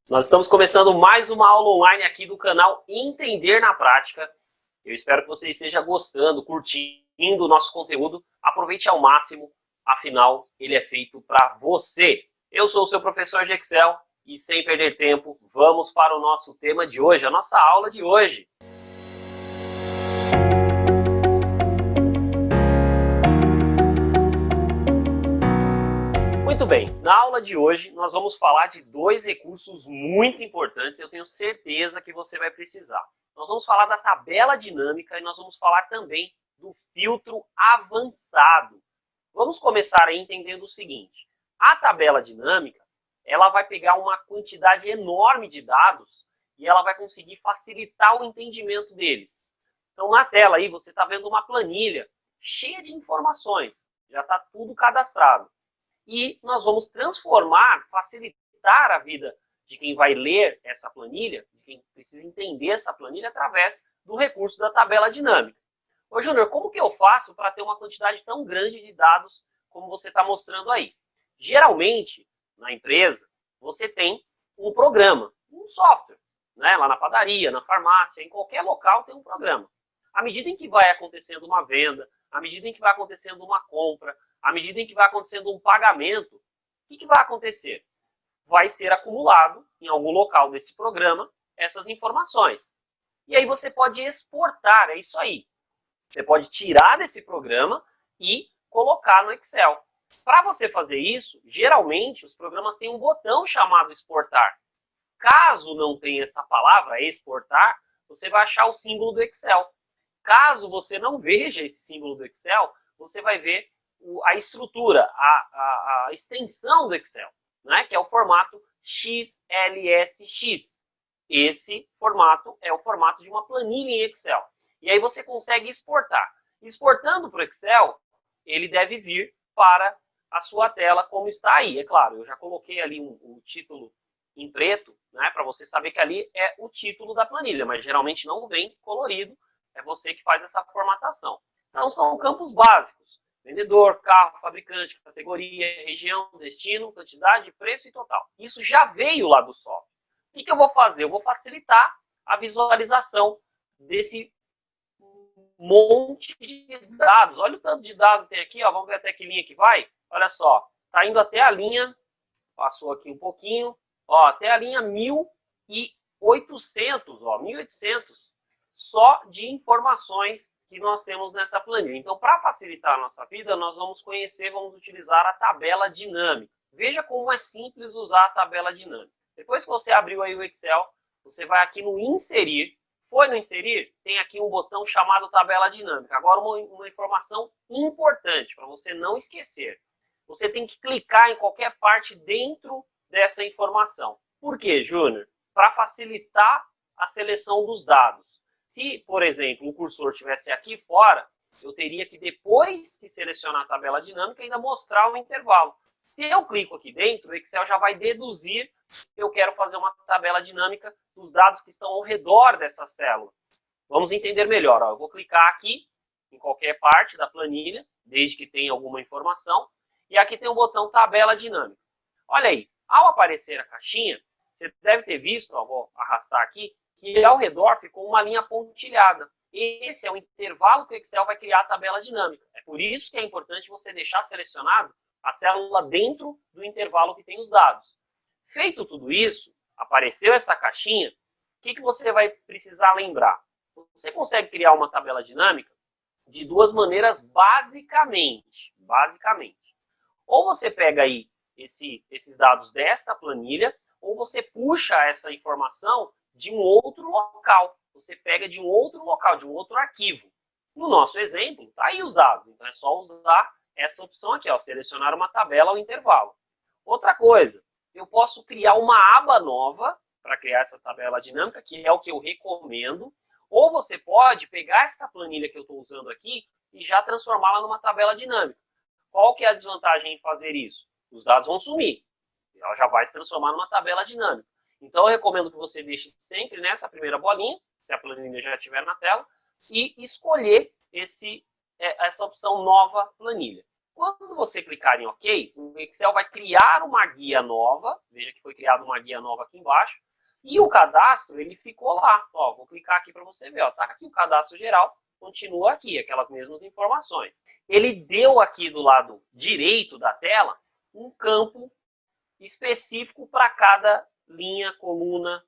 Nós estamos começando mais uma aula online aqui do canal Entender na Prática. Eu espero que você esteja gostando, curtindo o nosso conteúdo. Aproveite ao máximo, afinal, ele é feito para você. Eu sou o seu professor de Excel e, sem perder tempo, vamos para o nosso tema de hoje, a nossa aula de hoje. Muito bem, na aula de hoje nós vamos falar de dois recursos muito importantes, eu tenho certeza que você vai precisar. Nós vamos falar da tabela dinâmica e nós vamos falar também do filtro avançado. Vamos começar aí entendendo o seguinte, a tabela dinâmica, ela vai pegar uma quantidade enorme de dados e ela vai conseguir facilitar o entendimento deles. Então na tela aí você está vendo uma planilha cheia de informações, já está tudo cadastrado. E nós vamos transformar, facilitar a vida de quem vai ler essa planilha, de quem precisa entender essa planilha, através do recurso da tabela dinâmica. Ô Júnior, como que eu faço para ter uma quantidade tão grande de dados como você está mostrando aí? Geralmente, na empresa, você tem um programa, um software, né? Lá na padaria, na farmácia, em qualquer local tem um programa. À medida em que vai acontecendo uma venda, à medida em que vai acontecendo uma compra, à medida em que vai acontecendo um pagamento, o que vai acontecer? Vai ser acumulado em algum local desse programa essas informações. E aí você pode exportar, é isso aí. Você pode tirar desse programa e colocar no Excel. Para você fazer isso, geralmente os programas têm um botão chamado exportar. Caso não tenha essa palavra, exportar, você vai achar o símbolo do Excel. Caso você não veja esse símbolo do Excel, você vai ver a estrutura, a extensão do Excel, né, que é o formato XLSX. Esse formato é o formato de uma planilha em Excel. E aí você consegue exportar. Exportando para o Excel, ele deve vir para a sua tela como está aí. É claro, eu já coloquei ali um título em preto, né, para você saber que ali é o título da planilha, mas geralmente não vem colorido, é você que faz essa formatação. Então são campos básicos. Vendedor, carro, fabricante, categoria, região, destino, quantidade, preço e total. Isso já veio lá do software. O que eu vou fazer? Eu vou facilitar a visualização desse monte de dados. Olha o tanto de dados que tem aqui, ó. Vamos ver até que linha que vai. Olha só, está indo até a linha, passou aqui um pouquinho, ó, até a linha 1800, ó, 1800, só de informações que nós temos nessa planilha. Então, para facilitar a nossa vida, nós vamos utilizar a tabela dinâmica. Veja como é simples usar a tabela dinâmica. Depois que você abriu aí o Excel, você vai aqui no Inserir. Foi no Inserir? Tem aqui um botão chamado Tabela Dinâmica. Agora, uma informação importante, para você não esquecer. Você tem que clicar em qualquer parte dentro dessa informação. Por quê, Júnior? Para facilitar a seleção dos dados. Se, por exemplo, o cursor estivesse aqui fora, eu teria que, depois que selecionar a tabela dinâmica, ainda mostrar o intervalo. Se eu clico aqui dentro, o Excel já vai deduzir que eu quero fazer uma tabela dinâmica dos dados que estão ao redor dessa célula. Vamos entender melhor. Ó, eu vou clicar aqui, em qualquer parte da planilha, desde que tenha alguma informação, e aqui tem o botão Tabela Dinâmica. Olha aí, ao aparecer a caixinha, você deve ter visto, ó, vou arrastar aqui, que ao redor ficou uma linha pontilhada. Esse é o intervalo que o Excel vai criar a tabela dinâmica. É por isso que é importante você deixar selecionado a célula dentro do intervalo que tem os dados. Feito tudo isso, apareceu essa caixinha, o que você vai precisar lembrar? Você consegue criar uma tabela dinâmica de duas maneiras basicamente. Ou você pega aí esses dados desta planilha, ou você puxa essa informação de um outro local. Você pega de um outro local, de um outro arquivo. No nosso exemplo, está aí os dados. Então é só usar essa opção aqui, ó, selecionar uma tabela ao intervalo. Outra coisa, eu posso criar uma aba nova para criar essa tabela dinâmica, que é o que eu recomendo. Ou você pode pegar essa planilha que eu estou usando aqui e já transformá-la numa tabela dinâmica. Qual que é a desvantagem em fazer isso? Os dados vão sumir. Ela já vai se transformar numa tabela dinâmica. Então, eu recomendo que você deixe sempre nessa primeira bolinha, se a planilha já estiver na tela, e escolher essa opção nova planilha. Quando você clicar em OK, o Excel vai criar uma guia nova. Veja que foi criada uma guia nova aqui embaixo. E o cadastro, ele ficou lá. Ó, vou clicar aqui para você ver. Está aqui o cadastro geral, continua aqui, aquelas mesmas informações. Ele deu aqui do lado direito da tela um campo específico para cada linha, coluna,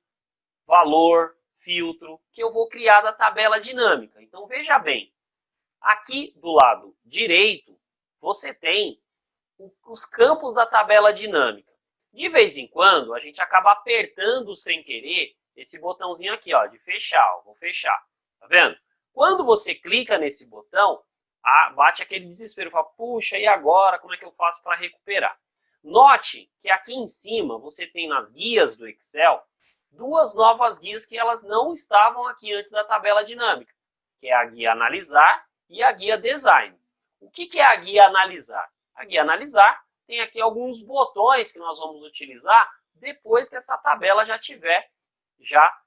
valor, filtro, que eu vou criar da tabela dinâmica. Então, veja bem, aqui do lado direito, você tem os campos da tabela dinâmica. De vez em quando, a gente acaba apertando sem querer esse botãozinho aqui, ó, de fechar. Ó, vou fechar. Tá vendo? Quando você clica nesse botão, bate aquele desespero. Fala, puxa, e agora? Como é que eu faço para recuperar? Note que aqui em cima, você tem nas guias do Excel, duas novas guias que elas não estavam aqui antes da tabela dinâmica, que é a guia Analisar e a guia Design. O que é a guia Analisar? A guia Analisar tem aqui alguns botões que nós vamos utilizar depois que essa tabela já estiver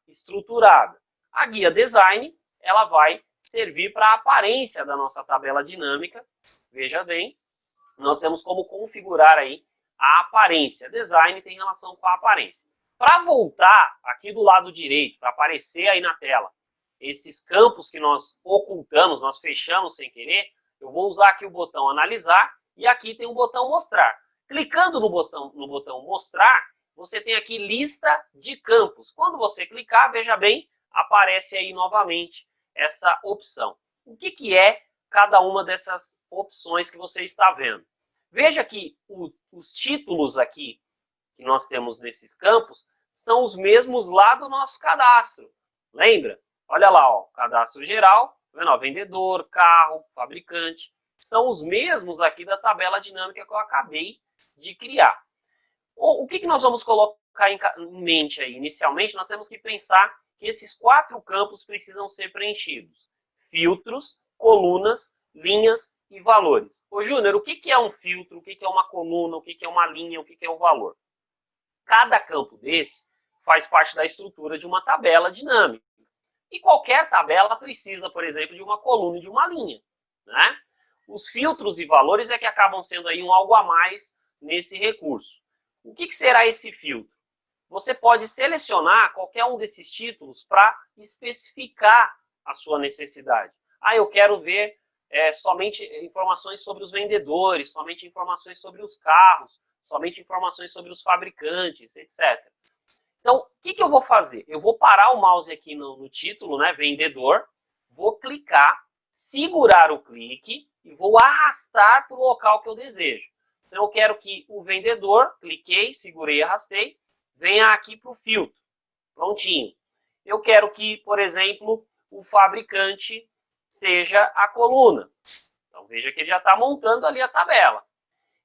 estruturada. A guia Design, ela vai servir para a aparência da nossa tabela dinâmica. Veja bem, nós temos como configurar aí a aparência. Design tem relação com a aparência. Para voltar aqui do lado direito, para aparecer aí na tela, esses campos que nós ocultamos, nós fechamos sem querer, eu vou usar aqui o botão Analisar e aqui tem o botão Mostrar. Clicando no botão Mostrar, você tem aqui Lista de Campos. Quando você clicar, veja bem, aparece aí novamente essa opção. O que é cada uma dessas opções que você está vendo? Veja que os títulos aqui que nós temos nesses campos são os mesmos lá do nosso cadastro. Lembra? Olha lá, ó, cadastro geral, vendo, ó, vendedor, carro, fabricante. São os mesmos aqui da tabela dinâmica que eu acabei de criar. O que nós vamos colocar em mente aí? Inicialmente, nós temos que pensar que esses 4 campos precisam ser preenchidos. Filtros, colunas, linhas e valores. Ô Júnior, o que é um filtro? O que é uma coluna? O que é uma linha? O que é um valor? Cada campo desse faz parte da estrutura de uma tabela dinâmica. E qualquer tabela precisa, por exemplo, de uma coluna e de uma linha, né? Os filtros e valores é que acabam sendo aí um algo a mais nesse recurso. O que será esse filtro? Você pode selecionar qualquer um desses títulos para especificar a sua necessidade. Eu quero ver somente informações sobre os vendedores, somente informações sobre os carros, somente informações sobre os fabricantes, etc. Então, o que eu vou fazer? Eu vou parar o mouse aqui no título, né, vendedor, vou clicar, segurar o clique e vou arrastar para o local que eu desejo. Então, eu quero que o vendedor, cliquei, segurei e arrastei, venha aqui para o filtro. Prontinho. Eu quero que, por exemplo, o fabricante seja a coluna. Então, veja que ele já está montando ali a tabela.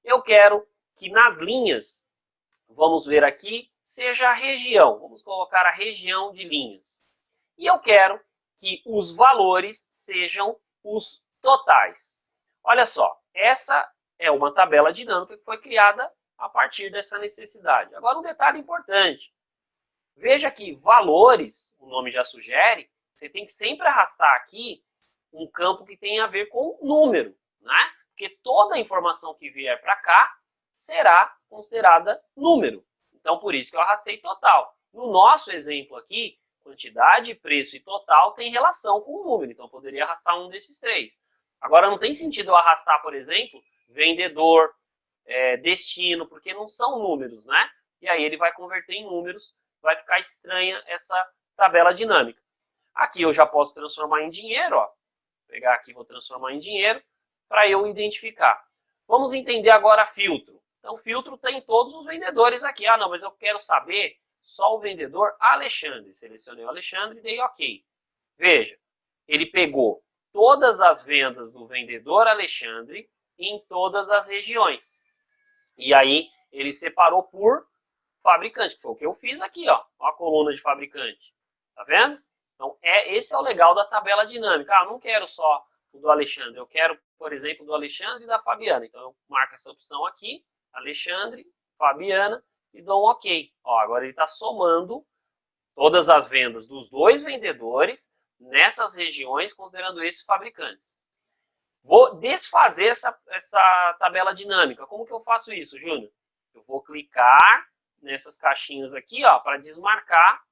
Eu quero que nas linhas, vamos ver aqui, seja a região. Vamos colocar a região de linhas. E eu quero que os valores sejam os totais. Olha só, essa é uma tabela dinâmica que foi criada a partir dessa necessidade. Agora, um detalhe importante. Veja que valores, o nome já sugere, você tem que sempre arrastar aqui um campo que tem a ver com número, né? Porque toda a informação que vier para cá será considerada número. Então, por isso que eu arrastei total. No nosso exemplo aqui, quantidade, preço e total tem relação com o número. Então, eu poderia arrastar um desses 3. Agora, não tem sentido eu arrastar, por exemplo, vendedor, destino, porque não são números, né? E aí ele vai converter em números, vai ficar estranha essa tabela dinâmica. Aqui eu já posso transformar em dinheiro, ó. Vou pegar aqui, vou transformar em dinheiro para eu identificar. Vamos entender agora filtro. Então, filtro tem todos os vendedores aqui. Não, mas eu quero saber só o vendedor Alexandre. Selecionei o Alexandre e dei OK. Veja, ele pegou todas as vendas do vendedor Alexandre em todas as regiões. E aí, ele separou por fabricante, que foi o que eu fiz aqui, ó, a coluna de fabricante. Tá vendo? Então, esse é o legal da tabela dinâmica. Eu não quero só o do Alexandre, eu quero, por exemplo, do Alexandre e da Fabiana. Então, eu marco essa opção aqui, Alexandre, Fabiana, e dou um OK. Ó, agora ele está somando todas as vendas dos 2 vendedores nessas regiões, considerando esses fabricantes. Vou desfazer essa tabela dinâmica. Como que eu faço isso, Júnior? Eu vou clicar nessas caixinhas aqui, ó, para desmarcar.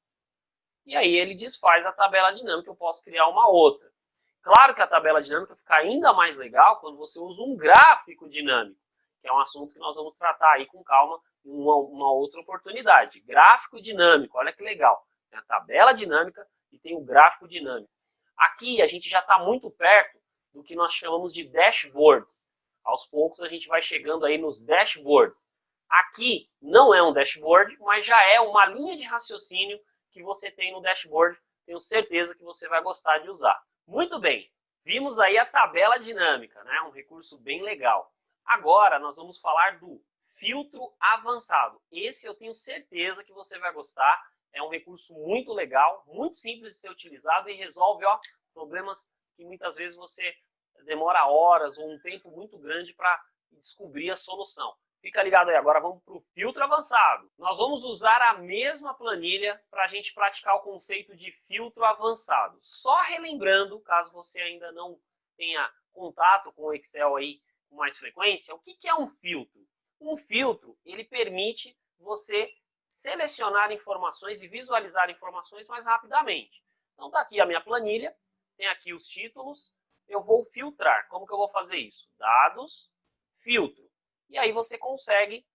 E aí ele desfaz a tabela dinâmica. Eu posso criar uma outra. Claro que a tabela dinâmica fica ainda mais legal quando você usa um gráfico dinâmico, que é um assunto que nós vamos tratar aí com calma em uma outra oportunidade. Gráfico dinâmico, olha que legal. Tem a tabela dinâmica e tem o gráfico dinâmico. Aqui a gente já está muito perto do que nós chamamos de dashboards. Aos poucos a gente vai chegando aí nos dashboards. Aqui não é um dashboard, mas já é uma linha de raciocínio que você tem no dashboard. Tenho certeza que você vai gostar de usar. Muito bem, vimos aí a tabela dinâmica, né? Um recurso bem legal. Agora nós vamos falar do filtro avançado. Esse eu tenho certeza que você vai gostar. É um recurso muito legal, muito simples de ser utilizado e resolve, ó, problemas que muitas vezes você demora horas ou um tempo muito grande para descobrir a solução. Fica ligado aí, agora vamos para o filtro avançado. Nós vamos usar a mesma planilha para a gente praticar o conceito de filtro avançado. Só relembrando, caso você ainda não tenha contato com o Excel aí com mais frequência, o que é um filtro? Um filtro, ele permite você selecionar informações e visualizar informações mais rapidamente. Então tá aqui a minha planilha, tem aqui os títulos, eu vou filtrar. Como que eu vou fazer isso? Dados, filtro. E aí você consegue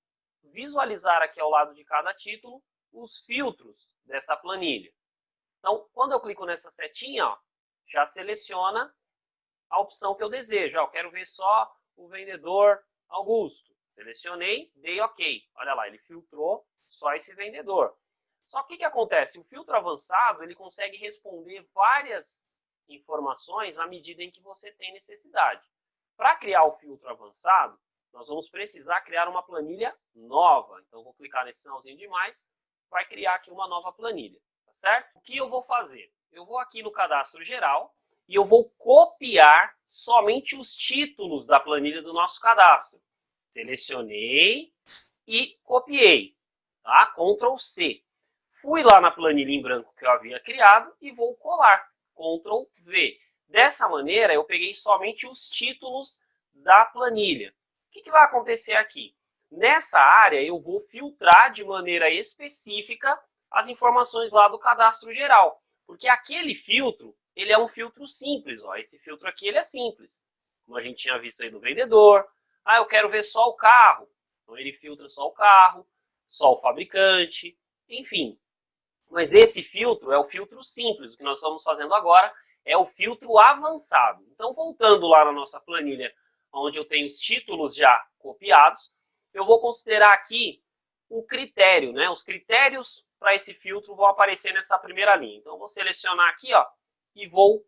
visualizar aqui ao lado de cada título os filtros dessa planilha. Então, quando eu clico nessa setinha, ó, já seleciona a opção que eu desejo. Eu quero ver só o vendedor Augusto. Selecionei, dei OK. Olha lá, ele filtrou só esse vendedor. Só que o que acontece? O filtro avançado ele consegue responder várias informações à medida em que você tem necessidade. Para criar o filtro avançado, nós vamos precisar criar uma planilha nova. Então, vou clicar nesse sinalzinho de mais, vai criar aqui uma nova planilha, tá certo? O que eu vou fazer? Eu vou aqui no cadastro geral e eu vou copiar somente os títulos da planilha do nosso cadastro. Selecionei e copiei, tá? Ctrl C. Fui lá na planilha em branco que eu havia criado e vou colar, Ctrl V. Dessa maneira, eu peguei somente os títulos da planilha. O que vai acontecer aqui? Nessa área, eu vou filtrar de maneira específica as informações lá do cadastro geral. Porque aquele filtro, ele é um filtro simples. Ó. Esse filtro aqui ele é simples. Como a gente tinha visto aí do vendedor. Ah, eu quero ver só o carro. Então ele filtra só o carro, só o fabricante, enfim. Mas esse filtro é o filtro simples. O que nós estamos fazendo agora é o filtro avançado. Então, voltando lá na nossa planilha, onde eu tenho os títulos já copiados, eu vou considerar aqui o critério, né? Os critérios para esse filtro vão aparecer nessa primeira linha. Então, eu vou selecionar aqui, ó, e vou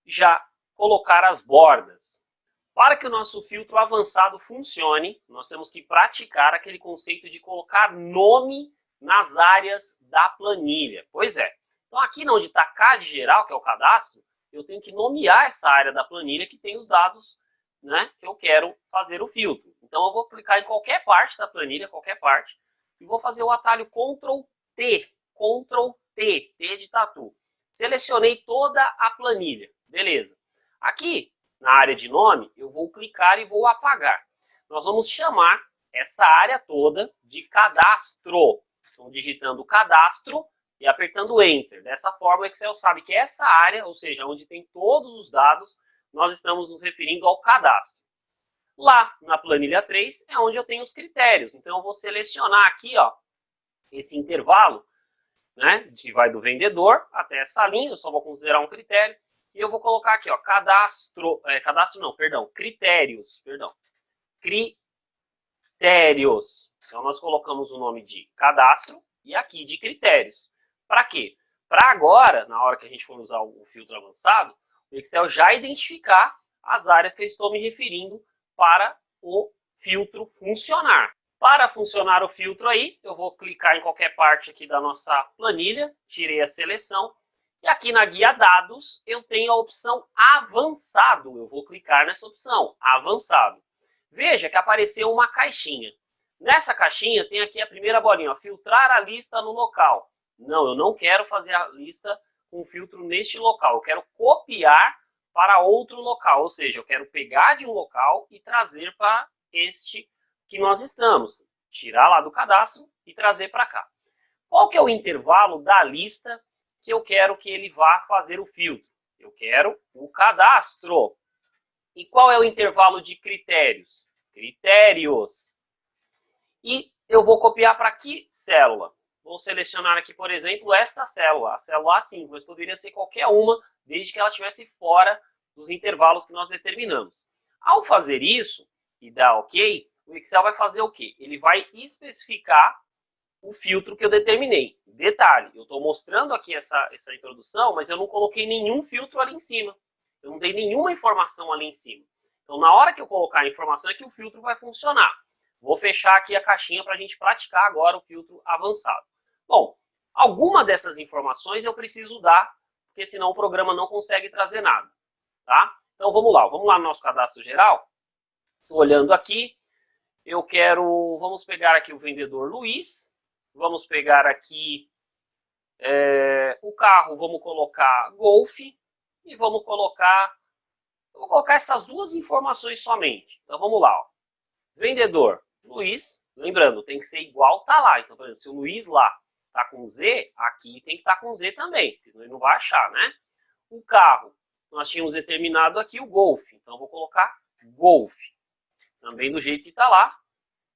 já colocar as bordas. Para que o nosso filtro avançado funcione, nós temos que praticar aquele conceito de colocar nome nas áreas da planilha. Pois é. Então, aqui onde está CAD geral, que é o cadastro, eu tenho que nomear essa área da planilha que tem os dados, né, que eu quero fazer o filtro. Então, eu vou clicar em qualquer parte da planilha, qualquer parte, e vou fazer o atalho Ctrl T, T de tatu. Selecionei toda a planilha, beleza. Aqui, na área de nome, eu vou clicar e vou apagar. Nós vamos chamar essa área toda de cadastro. Então, digitando cadastro e apertando Enter. Dessa forma, o Excel sabe que essa área, ou seja, onde tem todos os dados, nós estamos nos referindo ao cadastro. Lá na planilha 3 é onde eu tenho os critérios. Então, eu vou selecionar aqui, ó, esse intervalo, né, que vai do vendedor até essa linha. Eu só vou considerar um critério. E eu vou colocar aqui, ó, critérios. Critérios. Então, nós colocamos o nome de cadastro e aqui de critérios. Para quê? Para agora, na hora que a gente for usar o filtro avançado, o Excel já identificar as áreas que eu estou me referindo para o filtro funcionar. Para funcionar o filtro aí, eu vou clicar em qualquer parte aqui da nossa planilha, tirei a seleção, e aqui na guia dados eu tenho a opção avançado. Eu vou clicar nessa opção, avançado. Veja que apareceu uma caixinha. Nessa caixinha tem aqui a primeira bolinha, ó, filtrar a lista no local. Não, eu não quero fazer a lista com filtro neste local. Eu quero copiar para outro local, ou seja, eu quero pegar de um local e trazer para este que nós estamos, tirar lá do cadastro e trazer para cá. Qual que é o intervalo da lista que eu quero que ele vá fazer o filtro? Eu quero o cadastro. E qual é o intervalo de critérios? Critérios. E eu vou copiar para que célula? Vou selecionar aqui, por exemplo, esta célula, a célula A5, mas poderia ser qualquer uma, desde que ela estivesse fora dos intervalos que nós determinamos. Ao fazer isso e dar OK, o Excel vai fazer o quê? Ele vai especificar o filtro que eu determinei. Detalhe, eu estou mostrando aqui essa introdução, mas eu não coloquei nenhum filtro ali em cima. Eu não dei nenhuma informação ali em cima. Então, na hora que eu colocar a informação é que o filtro vai funcionar. Vou fechar aqui a caixinha para a gente praticar agora o filtro avançado. Bom, alguma dessas informações eu preciso dar, porque senão o programa não consegue trazer nada. Tá? Então, vamos lá no nosso cadastro geral. Estou olhando aqui. Vamos pegar aqui o vendedor Luiz. Vamos pegar aqui o carro, vamos colocar Golf. E vou colocar essas duas informações somente. Então, vamos lá. Ó. Vendedor Luiz, lembrando, tem que ser igual, tá lá. Então, por exemplo, se o Luiz lá tá com Z, aqui tem que estar com Z também, porque senão ele não vai achar, né? O carro, nós tínhamos determinado aqui o Golf. Então, eu vou colocar Golf. Também do jeito que está lá,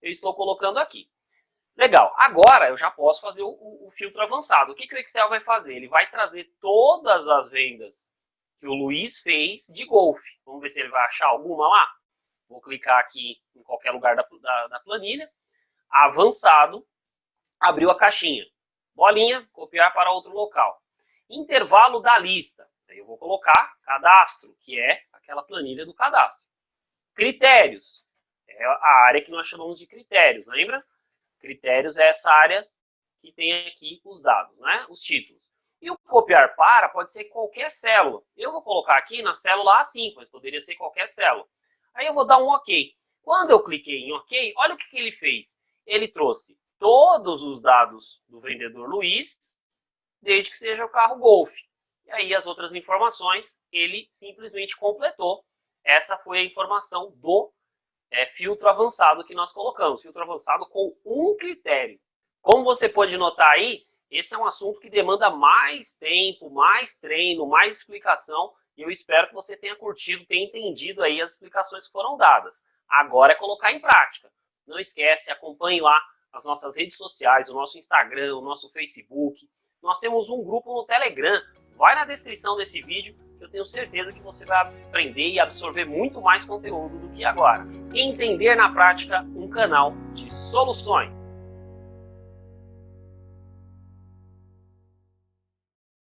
eu estou colocando aqui. Legal, agora eu já posso fazer o filtro avançado. O que o Excel vai fazer? Ele vai trazer todas as vendas que o Luiz fez de Golf. Vamos ver se ele vai achar alguma lá. Vou clicar aqui em qualquer lugar da planilha. Avançado, abriu a caixinha. Bolinha, copiar para outro local. Intervalo da lista. Aí eu vou colocar cadastro, que é aquela planilha do cadastro. Critérios. É a área que nós chamamos de critérios, lembra? Critérios é essa área que tem aqui os dados, né? Os títulos. E o copiar para pode ser qualquer célula. Eu vou colocar aqui na célula A5, mas poderia ser qualquer célula. Aí eu vou dar um OK. Quando eu cliquei em OK, olha o que ele fez. Ele trouxe todos os dados do vendedor Luiz, desde que seja o carro Golf. E aí as outras informações ele simplesmente completou. Essa foi a informação do filtro avançado que nós colocamos. Filtro avançado com um critério. Como você pode notar aí, esse é um assunto que demanda mais tempo, mais treino, mais explicação. E eu espero que você tenha curtido, tenha entendido aí as explicações que foram dadas. Agora é colocar em prática. Não esquece, acompanhe lá as nossas redes sociais, o nosso Instagram, o nosso Facebook. Nós temos um grupo no Telegram. Vai na descrição desse vídeo, que eu tenho certeza que você vai aprender e absorver muito mais conteúdo do que agora. Entender na prática um canal de soluções.